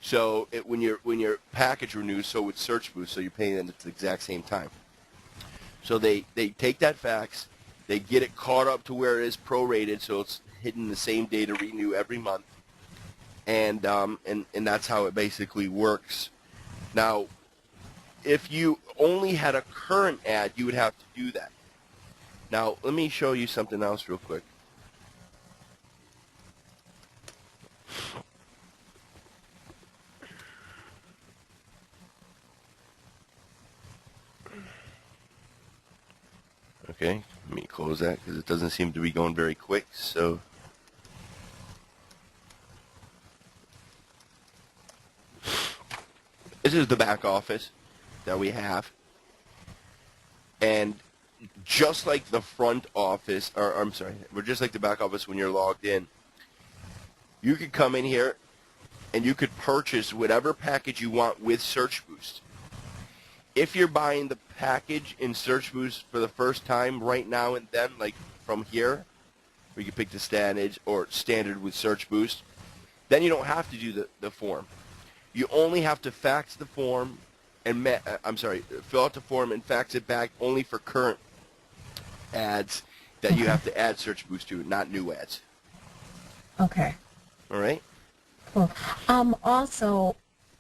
So when your package renews, so would Search Boost. So you're paying them at the exact same time. So they take that fax, they get it caught up to where it is prorated, so it's hitting the same day to renew every month, and that's how it basically works. Now, if you only had a current ad, you would have to do that. Now, let me show you something else real quick. Okay, let me close that because it doesn't seem to be going very quick. So, this is the back office that we have. And just like the front office, or I'm sorry, we're just like the back office when you're logged in. You could come in here and you could purchase whatever package you want with Search Boost. If you're buying the package in Search Boost for the first time right now and then, like from here, where you can pick the standard or standard with Search Boost, then you don't have to do the form. You only have to fax the form and fill out the form and fax it back only for current ads that you have to add Search Boost to, not new ads. Okay. All right? Cool. Also,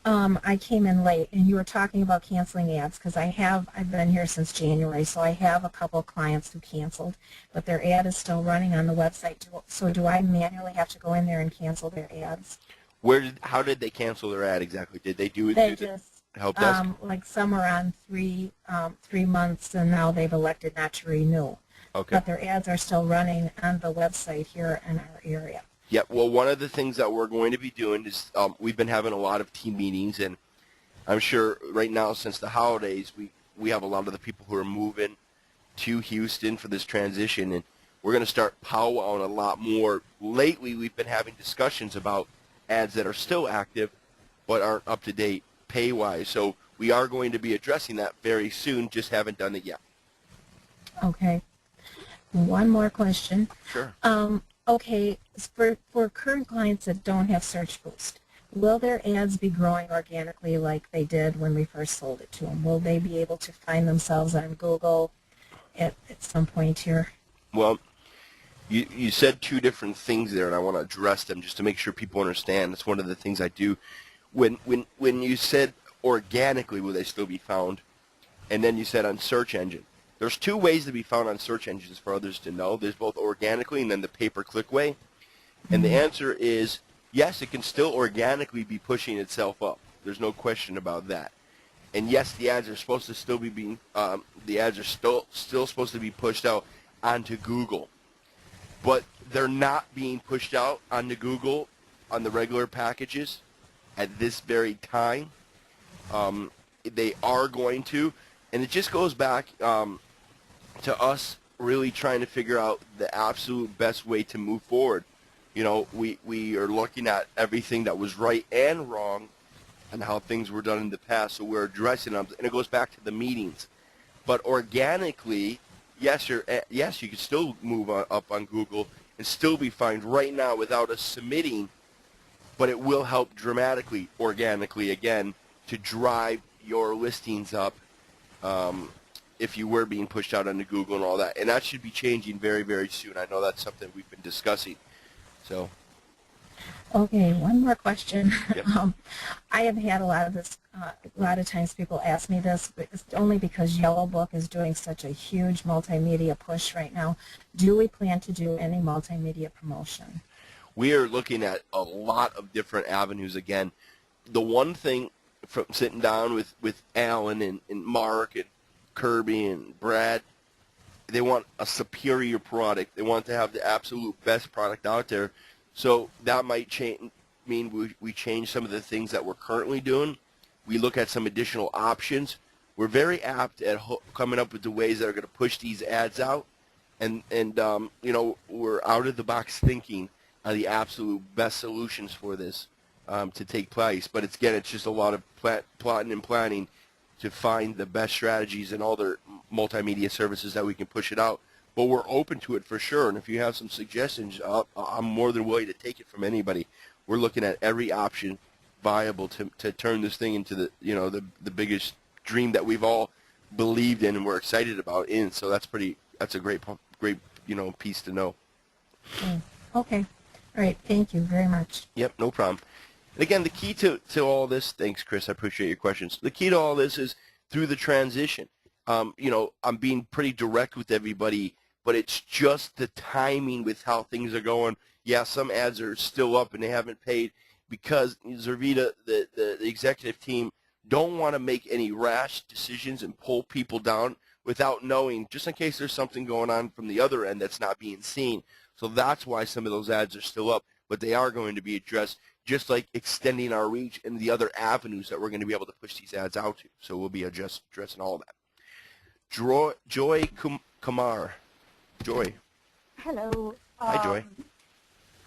I came in late, and you were talking about canceling ads, because I've been here since January, so I have a couple of clients who canceled, but their ad is still running on the website. So do I manually have to go in there and cancel their ads? How did they cancel their ad exactly? Did they do it They through just, the help desk? like some are on 3 months, and now they've elected not to renew. Okay. But their ads are still running on the website here in our area. Yeah, well, one of the things that we're going to be doing is we've been having a lot of team meetings, and I'm sure right now since the holidays, we have a lot of the people who are moving to Houston for this transition, and we're going to start powwowing a lot more. Lately, we've been having discussions about ads that are still active but aren't up to date pay-wise. So we are going to be addressing that very soon, just haven't done it yet. Okay. One more question. Sure. Okay, for current clients that don't have Search Boost, will their ads be growing organically like they did when we first sold it to them? Will they be able to find themselves on Google at some point here? Well, you said two different things there, and I want to address them just to make sure people understand. That's one of the things I do. When you said organically, will they still be found? And then you said on search engine. There's two ways to be found on search engines for others to know. There's both organically and then the pay-per-click way. And the answer is yes, it can still organically be pushing itself up. There's no question about that. And yes, the ads are supposed to still be still supposed to be pushed out onto Google. But they're not being pushed out onto Google on the regular packages at this very time. They are going to, and it just goes back to us really trying to figure out the absolute best way to move forward. You know, we are looking at everything that was right and wrong and how things were done in the past, so we're addressing them, and it goes back to the meetings. But organically, yes, you can still move up on Google and still be found right now without us submitting, but it will help dramatically, organically, again, to drive your listings up if you were being pushed out onto Google and all that. And that should be changing very, very soon. I know that's something we've been discussing. So. Okay, one more question. Yep. I have had a lot of times people ask me this, but it's only because Yellow Book is doing such a huge multimedia push right now. Do we plan to do any multimedia promotion? We are looking at a lot of different avenues again. The one thing from sitting down with Alan and Mark and Kirby and Brad, they want a superior product. They want to have the absolute best product out there. So that might mean we change some of the things that we're currently doing. We look at some additional options. We're very apt at coming up with the ways that are going to push these ads out. And you know, we're out of the box thinking of the absolute best solutions for this to take place. But it's just a lot of plotting and planning to find the best strategies and all the multimedia services that we can push it out. But we're open to it for sure. And if you have some suggestions, I'm more than willing to take it from anybody. We're looking at every option viable to turn this thing into the biggest dream that we've all believed in and we're excited about. So that's a great piece to know. Okay. All right. Thank you very much. Yep, no problem. And again, the key to all this, thanks, Chris, I appreciate your questions. The key to all this is through the transition. I'm being pretty direct with everybody, but it's just the timing with how things are going. Yeah, some ads are still up and they haven't paid because Zervita, the executive team, don't want to make any rash decisions and pull people down without knowing, just in case there's something going on from the other end that's not being seen. So that's why some of those ads are still up, but they are going to be addressed, just like extending our reach and the other avenues that we're going to be able to push these ads out to. So we'll be addressing all of that. Joy Kumar. Joy. Hello. Hi, Joy.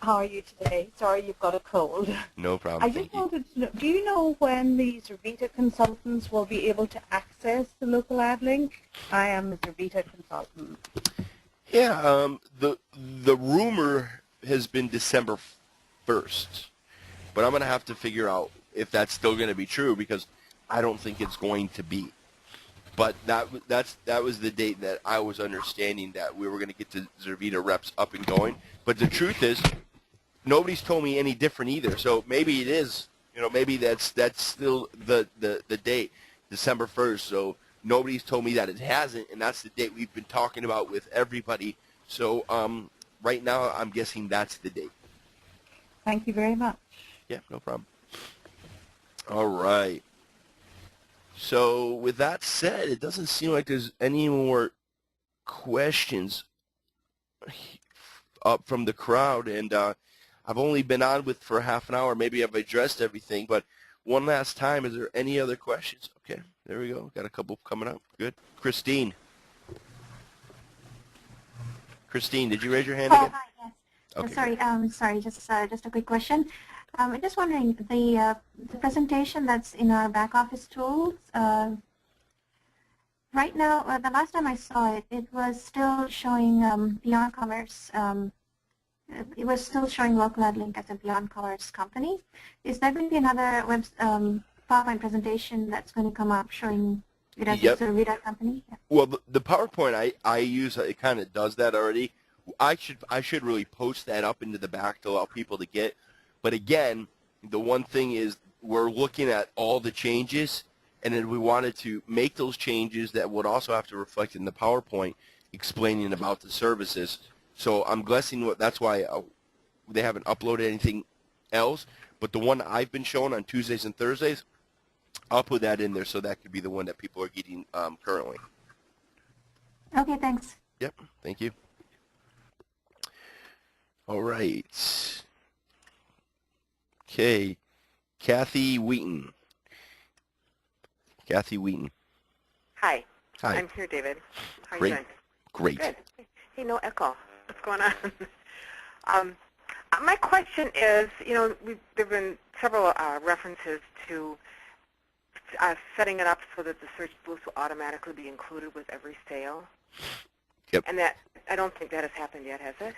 How are you today? Sorry you've got a cold. No problem. I just wanted to know, do you know when the Zervita consultants will be able to access the local ad link? I am a Zervita consultant. Yeah, the rumor has been December 1st, but I'm going to have to figure out if that's still going to be true because I don't think it's going to be. But that was the date that I was understanding that we were going to get the Zervita reps up and going. But the truth is, nobody's told me any different either. So maybe it is, maybe that's still the date, December 1st. So nobody's told me that it hasn't, and that's the date we've been talking about with everybody. So right now, I'm guessing that's the date. Thank you very much. Yeah, no problem. All right. So with that said, it doesn't seem like there's any more questions up from the crowd, and I've only been on for half an hour. Maybe I've addressed everything, but one last time, is there any other questions? Okay, there we go. Got a couple coming up. Good. Christine. Christine, did you raise your hand again? Hi, yes. Okay, Sorry, just a quick question. I'm just wondering, the presentation that's in our back office tools, right now, the last time I saw it, it was still showing Beyond Commerce. It was still showing Local Ad Link as a Beyond Commerce company. Is there going to be another PowerPoint presentation that's going to come up showing it as a Zervita company? Yeah. Well, the PowerPoint I use, it kind of does that already. I should really post that up into the back to allow people to get. But again, the one thing is we're looking at all the changes, and then we wanted to make those changes that would also have to reflect in the PowerPoint explaining about the services. So I'm guessing that's why they haven't uploaded anything else. But the one I've been showing on Tuesdays and Thursdays, I'll put that in there so that could be the one that people are getting currently. Okay, thanks. Yep, thank you. All right. Okay, Kathy Wheaton. Kathy Wheaton. Hi. Hi. I'm here, David. How are Great. you doing? Great. Good. Hey, no echo. What's going on? My question is, there have been several references to setting it up so that the search booth will automatically be included with every sale. Yep. And that I don't think that has happened yet, has it?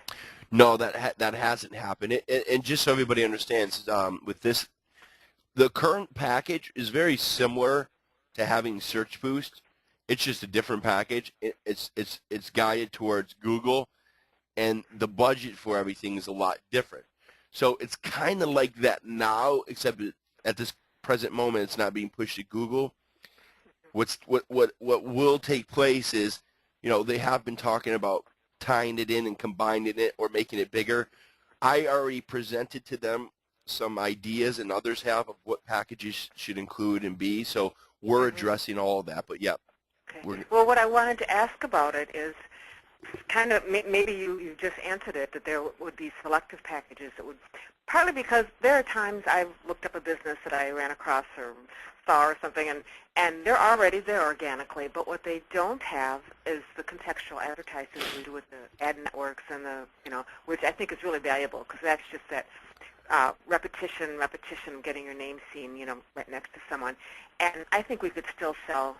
No, that hasn't happened. And just so everybody understands, with this, the current package is very similar to having Search Boost. It's just a different package. It's guided towards Google, and the budget for everything is a lot different. So it's kind of like that now, except at this present moment, it's not being pushed to Google. What will take place is, they have been talking about tying it in and combining it or making it bigger. I already presented to them some ideas, and others have, of what packages should include and be. So we're addressing all of that. But yeah. Okay. Well, what I wanted to ask about it is kind of, maybe you just answered it, that there would be selective packages that would, partly because there are times I've looked up a business that I ran across or saw or something, and they're already there organically, but what they don't have is the contextual advertising we do with the ad networks and which I think is really valuable, because that's just that repetition, getting your name seen, right next to someone. And I think we could still sell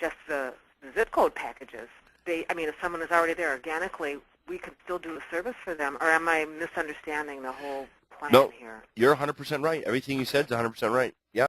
just the zip code packages. If someone is already there organically, we could still do a service for them. Or am I misunderstanding the whole plan No, here. you're 100% right. Everything you said is 100% right. Yeah.